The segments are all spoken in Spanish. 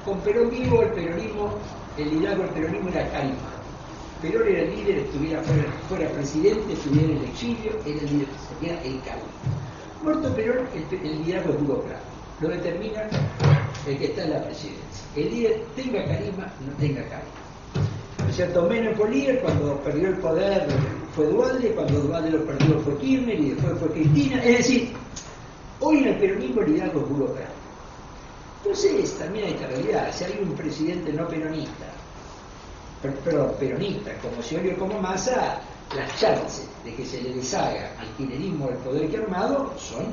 con Perón vivo, el peronismo, el liderazgo del peronismo era carisma. Perón era el líder, estuviera fuera presidente, estuviera en el exilio, era el líder, era el carisma. Muerto Perón, el liderazgo es burocrático. Lo determina el que está en la presidencia. El líder tenga carisma, no tenga carisma. ¿No es cierto? Menem fue líder, cuando perdió el poder fue Duhalde, cuando Duhalde lo perdió fue Kirchner y después fue Cristina. Es decir, hoy en el peronismo el liderazgo es burocrático. Entonces también hay esta realidad. Si hay un presidente no peronista, perdón, peronista, como Scioli o como Massa, las chances de que se le deshaga al kirchnerismo el poder que ha armado son, ¿no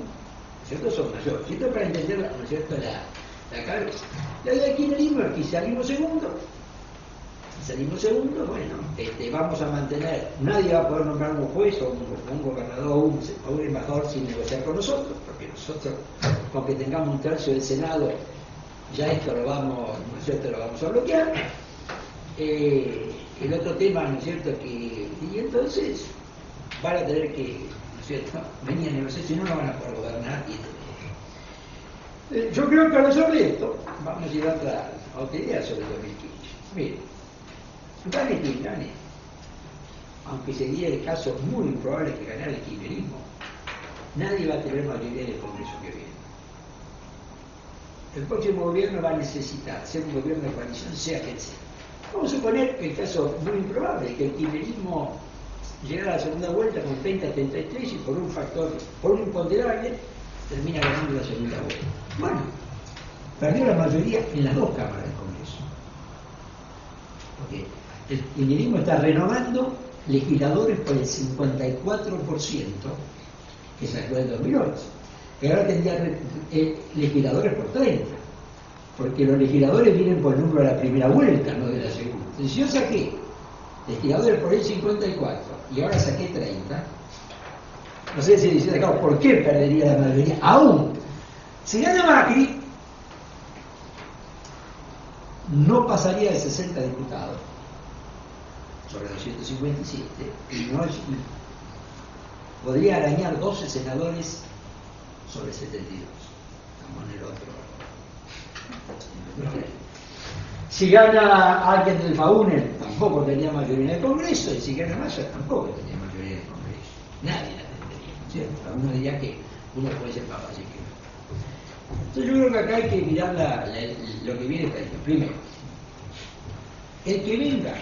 es cierto?, son mayores. Esto para entender, ¿no es cierto?, la cabeza. La del kirchnerismo es que salimos segundo, bueno, vamos a mantener, nadie va a poder nombrar un juez o un gobernador o un embajador sin negociar con nosotros, porque nosotros, con que tengamos un tercio del Senado, ya esto lo vamos, ¿no es cierto?, lo vamos a bloquear. El otro tema, ¿no es cierto?, y entonces van a tener que, ¿no es cierto?, venir a negociar, si no, no van a poder gobernar. Yo creo que al resolver esto, vamos a ir a otra idea sobre el 2015. Miren, gane, aunque sería el caso muy improbable que ganara el kirchnerismo, nadie va a tener mayoría en el Congreso que viene. El próximo gobierno va a necesitar ser un gobierno de coalición, sea quien sea. Vamos a suponer que el caso muy improbable, que el kirchnerismo llegara a la segunda vuelta con 30-33 y por un factor, por un imponderable, termina ganando la segunda vuelta. Bueno, perdió la mayoría en las dos cámaras del Congreso. Porque el kirchnerismo está renovando legisladores por el 54% que sacó en 2008. Que ahora tendría legisladores por 30. Porque los legisladores vienen por el número de la primera vuelta, no de la segunda. Entonces, si yo saqué legisladores por el 54 y ahora saqué 30, no sé si dice acá, ¿por qué perdería la mayoría? Aún, si gana Macri, no pasaría de 60 diputados sobre 257 y podría arañar 12 senadores sobre 72. Estamos en el otro. Si gana alguien del FAUNEL, tampoco tenía mayoría en el Congreso, y si gana Massa, tampoco tenía mayoría en el Congreso. Nadie la tendría, ¿no es cierto? Uno diría que uno puede ser papá, así que. Entonces yo creo que acá hay que mirar lo que viene para esto. Primero, el que venga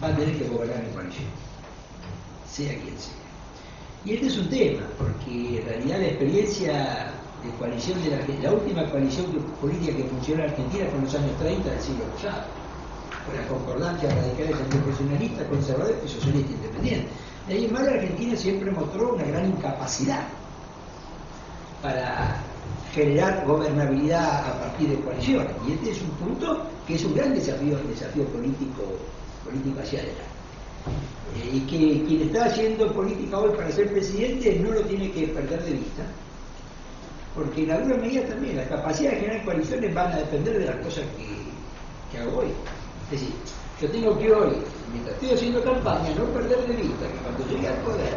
va a tener que gobernar en coalición, sea quien sea. Y este es un tema, porque en realidad la experiencia de coalición de la última coalición política que funcionó en Argentina fue en los años 30 del siglo pasado. Fue la concordancia radicales antipersonalistas, conservadores y socialistas independientes. De ahí en más, la Argentina siempre mostró una gran incapacidad para generar gobernabilidad a partir de coaliciones. Y este es un punto que es un gran desafío político hacia adelante. Y que quien está haciendo política hoy para ser presidente no lo tiene que perder de vista, porque en alguna medida también las capacidades de generar coaliciones van a depender de las cosas que hago hoy. Es decir, yo tengo que hoy, mientras estoy haciendo campaña, no perder de vista que cuando llegue al poder,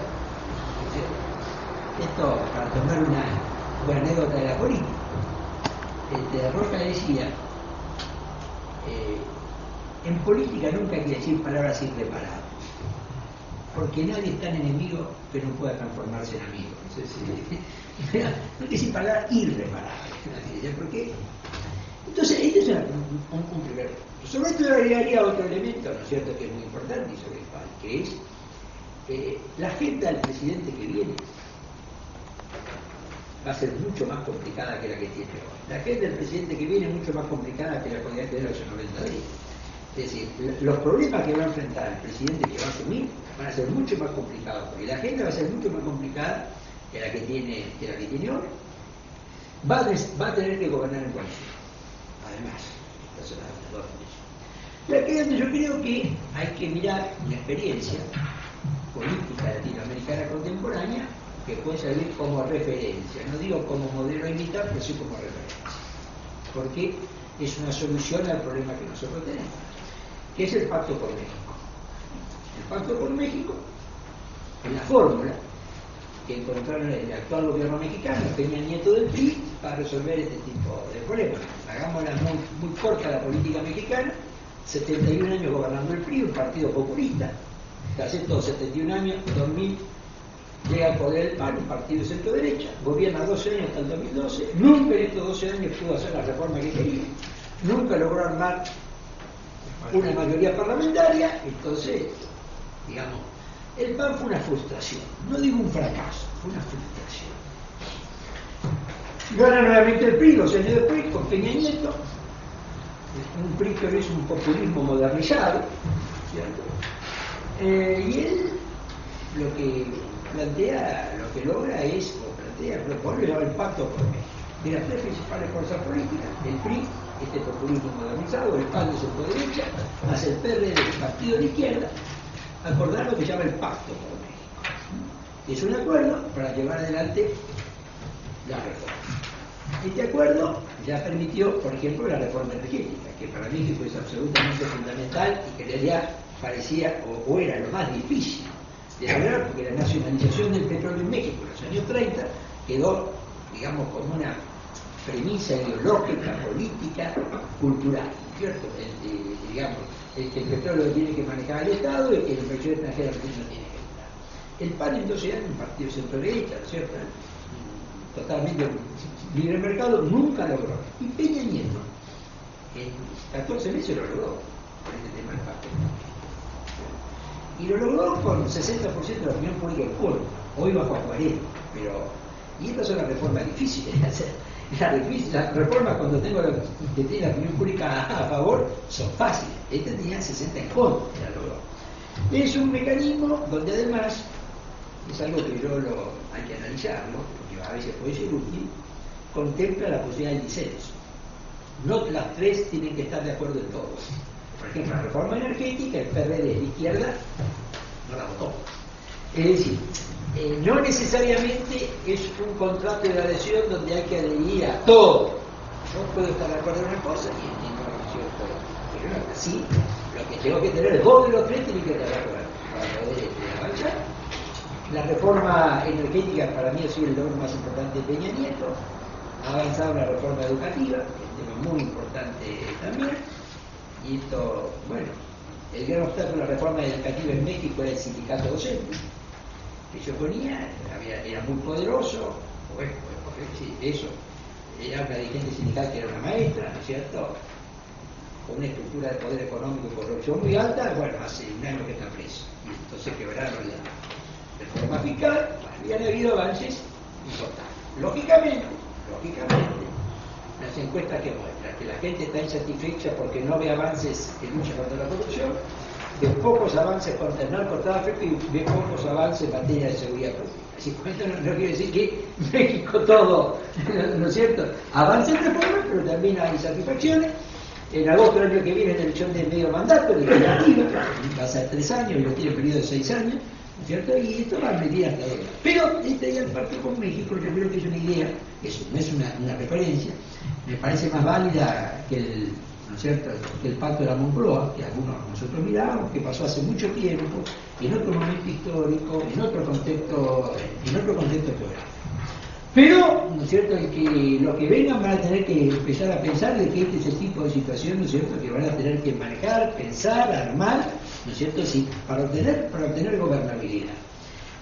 esto para tomar una anécdota de la política, Roca decía, en política nunca hay que decir palabras irreparables, porque nadie es tan enemigo que no pueda transformarse en amigo. No hay que decir palabras irreparables. ¿Por qué? Entonces, este es un primer punto. Sobre esto yo agregaría otro elemento, ¿no es cierto?, que es muy importante y sobre el cual, que es la agenda del presidente que viene va a ser mucho más complicada que la que tiene hoy. La agenda del presidente que viene es mucho más complicada que la que podía tener hace 90 días. Es decir, los problemas que va a enfrentar el presidente que va a asumir van a ser mucho más complicados, porque la agenda va a ser mucho más complicada que la que tiene hoy. Va a tener que gobernar en coalición. Además, estas son las dos cosas. Y aquí es donde yo creo que hay que mirar la experiencia política latinoamericana contemporánea, que puede servir como referencia. No digo como modelo a imitar, pero sí como referencia. Porque es una solución al problema que nosotros tenemos, que es el Pacto por México. El Pacto por México es la fórmula que encontraron el actual gobierno mexicano, Peña Nieto del PRI, para resolver este tipo de problemas. Hagámosla muy corta la política mexicana, 71 años gobernando el PRI, un partido populista, hace todos 71 años, 2000, llega al poder el PAN, un partido de centro-derecha, gobierna 12 años hasta el 2012, nunca en estos 12 años pudo hacer la reforma que quería, nunca logró armar una mayoría parlamentaria, entonces, digamos, el PAN fue una frustración, no digo un fracaso, fue una frustración. Gana nuevamente el PRI 2 años después con Peña Nieto, un PRI que es un populismo modernizado, ¿cierto? Y él lo que plantea, lo que logra es, propone el pacto por México. De las tres principales fuerzas políticas, el PRI, este populismo modernizado, el PAN de centro-derecha, más el PRD, el partido de izquierda, acordar lo que se llama el pacto por México. Es un acuerdo para llevar adelante la reforma. Este acuerdo ya permitió, por ejemplo, la reforma energética, que para México es absolutamente fundamental y que ya parecía o era lo más difícil de lograr, porque la nacionalización del petróleo en México en los años 30 quedó, digamos, como una premisa ideológica, política, cultural, ¿cierto? Digamos, que el petróleo lo tiene que manejar el Estado y que la inversión extranjera no tiene que entrar. El PAN en 12 años, un partido centro-derecha, ¿cierto? Totalmente libre mercado, nunca logró. Y Peña Nieto, en 14 meses lo logró, con este tema del pacto. Y lo logró con 60% de la opinión pública en contra, hoy bajo a 40%, y estas son las reformas difíciles de hacer. Las reformas cuando tengo que tiene la opinión pública a favor son fáciles, esta tenía 60% en contra, ya logró. Es un mecanismo donde además, es algo que hay que analizarlo, porque a veces puede ser útil, contempla la posibilidad del disenso. No las tres tienen que estar de acuerdo en todo. Por ejemplo, la reforma energética, el PRD de izquierda no la votó. Es decir, no necesariamente es un contrato de adhesión donde hay que adherir a todo. Yo puedo estar de acuerdo en una cosa y en otra cosa, pero no, así, lo que tengo que tener, dos de los tres tienen que estar de acuerdo para poder avanzar. La reforma energética para mí ha sido el logro más importante de Peña Nieto. Ha avanzado la reforma educativa, que es un tema muy importante también. Y esto, bueno, el gran obstáculo a la reforma educativa en México era el sindicato docente, que se oponía, era muy poderoso, bueno, sí, eso, era una dirigente sindical que era una maestra, ¿no es cierto?, con una estructura de poder económico y corrupción muy alta, bueno, hace un año que está preso, y entonces quebraron la reforma fiscal, habían habido avances importantes. Lógicamente, las encuestas que muestran que la gente está insatisfecha porque no ve avances en lucha contra la corrupción, de pocos avances contra el narcotráfico y de pocos avances en materia de seguridad pública. Así que esto no quiere decir que México todo, ¿no es cierto? Avanza en reforma, pero también hay insatisfacciones. En agosto del año que viene es la elección de medio mandato, legislativa, va a ser 3 años y lo tiene periodo de 6 años, ¿no es cierto? Y esto va a medir hasta ahora. Pero esta idea del pacto con México, yo creo que es una idea, eso no es una referencia, me parece más válida que el, ¿no es cierto?, que el pacto de la Moncloa, que algunos nosotros miramos, que pasó hace mucho tiempo, en otro momento histórico, en otro contexto geográfico. Pero, ¿no es cierto?, que los que vengan van a tener que empezar a pensar de que este es el tipo de situación, ¿no es cierto?, que van a tener que manejar, pensar, armar, ¿no es cierto?, sí, para obtener gobernabilidad.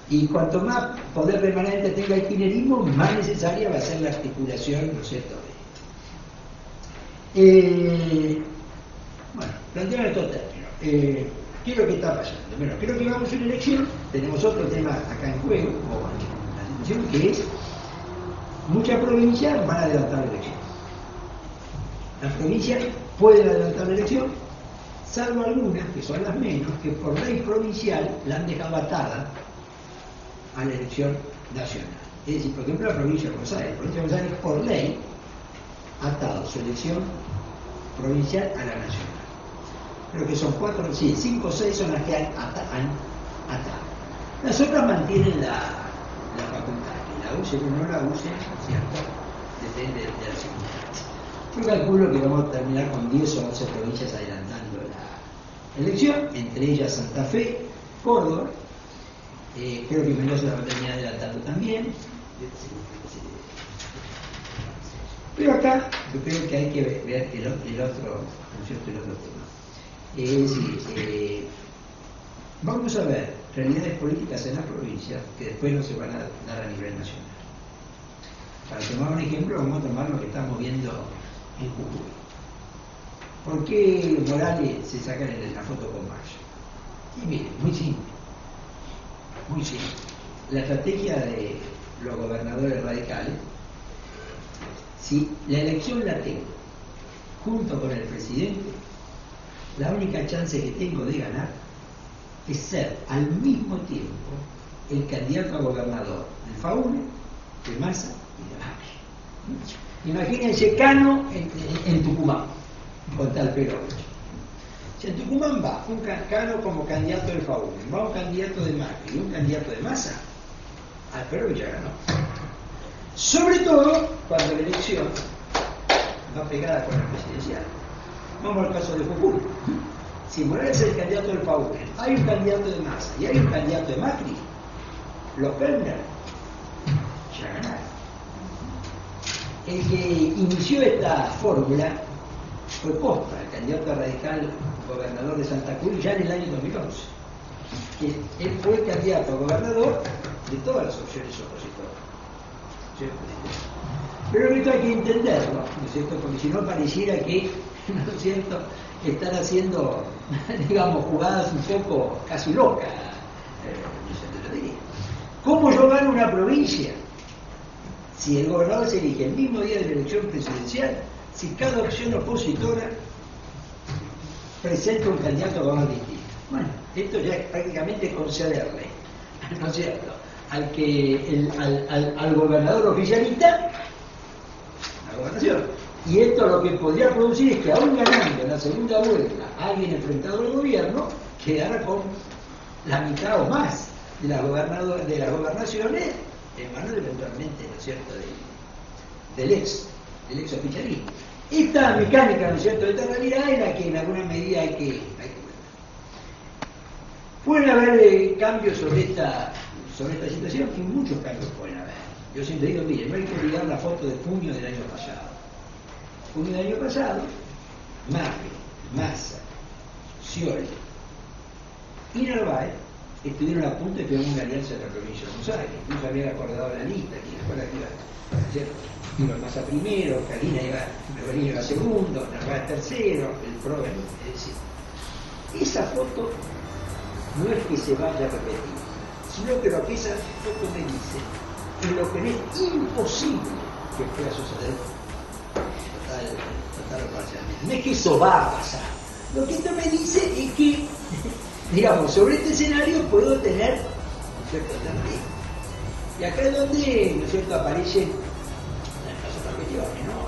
Y cuanto más poder remanente tenga el kirchnerismo, más necesaria va a ser la articulación, ¿no es cierto?, bueno, plantear estos términos. ¿Qué es lo que está pasando? Bueno, creo que vamos a una elección, tenemos otro tema acá en juego, o en la discusión, que es muchas provincias van a adelantar la elección. Las provincias pueden adelantar la elección, salvo algunas, que son las menos, que por ley provincial la han dejado atada a la elección nacional. Es decir, por ejemplo, la provincia de Buenos Aires. La provincia de Buenos Aires, por ley, ha atado su elección provincial a la nacional. Creo que son 5 o 6 son las que han atado. Las otras mantienen la facultad, que la usen o no la usen, ¿cierto?, depende de las circunstancias. Yo calculo que vamos a terminar con 10 o 11 provincias adelantando la elección, entre ellas Santa Fe, Córdoba, creo que Mendoza la va a terminar adelantando también. Pero acá yo creo que hay que ver el otro, ¿no es cierto?, el otro tema. Es decir, vamos a ver realidades políticas en las provincias que después no se van a dar a nivel nacional. Para tomar un ejemplo, vamos a tomar lo que estamos viendo en Jujuy. ¿Por qué Morales se saca en la foto con Marshall? Y miren, muy simple. Muy simple. La estrategia de los gobernadores radicales, si la elección la tengo junto con el presidente, la única chance que tengo de ganar es ser al mismo tiempo el candidato a gobernador del FAUNE, de Massa y de Macri. Imagínense Cano en Tucumán, con tal Perón. Si en Tucumán va un Cano como candidato del FAUNE, va un candidato de Macri y un candidato de Massa, al Perón ya ganó. Sobre todo cuando la elección va pegada con la presidencial. Vamos al caso de Jujuy. Si Morales es el candidato del FAUNE, hay un candidato de Massa y hay un candidato de Macri, los Perner ya ganaron. El que inició esta fórmula fue Costa, el candidato radical gobernador de Santa Cruz, ya en el año 2011. Él fue el candidato a gobernador de todas las opciones opositoras. Pero esto hay que entenderlo, ¿no es cierto? Porque si no pareciera que, ¿no es cierto?, están haciendo, digamos, jugadas un poco casi locas. No sé, te lo diría. ¿Cómo yo gano una provincia? Si el gobernador se elige el mismo día de la elección presidencial, si cada opción opositora presenta un candidato a gobernador distinto. Bueno, esto ya es prácticamente concederle, ¿no es cierto?, al gobernador oficialista la gobernación. Y esto lo que podría producir es que aún ganando en la segunda vuelta alguien enfrentado al gobierno quedara con la mitad o más de las gobernaciones en manos eventualmente, ¿no es cierto?, del ex oficialismo. Esta mecánica, ¿no es cierto?, de esta realidad es la que en alguna medida hay que ver. Pueden haber cambios sobre esta situación, y muchos cambios pueden haber. Yo siempre digo, miren, no hay que olvidar la foto de junio del año pasado. Junio del año pasado, Macri, Massa, Scioli y Narváez estuvieron a punto de firmar una alianza de la provincia de Buenos Aires. Incluso habían acordado la lista, que recuerda que iba Massa primero, Carina iba segundo, Narváez tercero, el PRO, es decir, esa foto no es que se vaya a repetir, sino que lo que esa foto me dice es lo que es imposible que pueda suceder total o parcialmente. No es que eso va a pasar. Lo que esto me dice es que, digamos, sobre este escenario puedo tener, ¿no es cierto?, alternativas. Y acá es donde, ¿no es cierto?, aparecen las otras cuestiones, ¿no?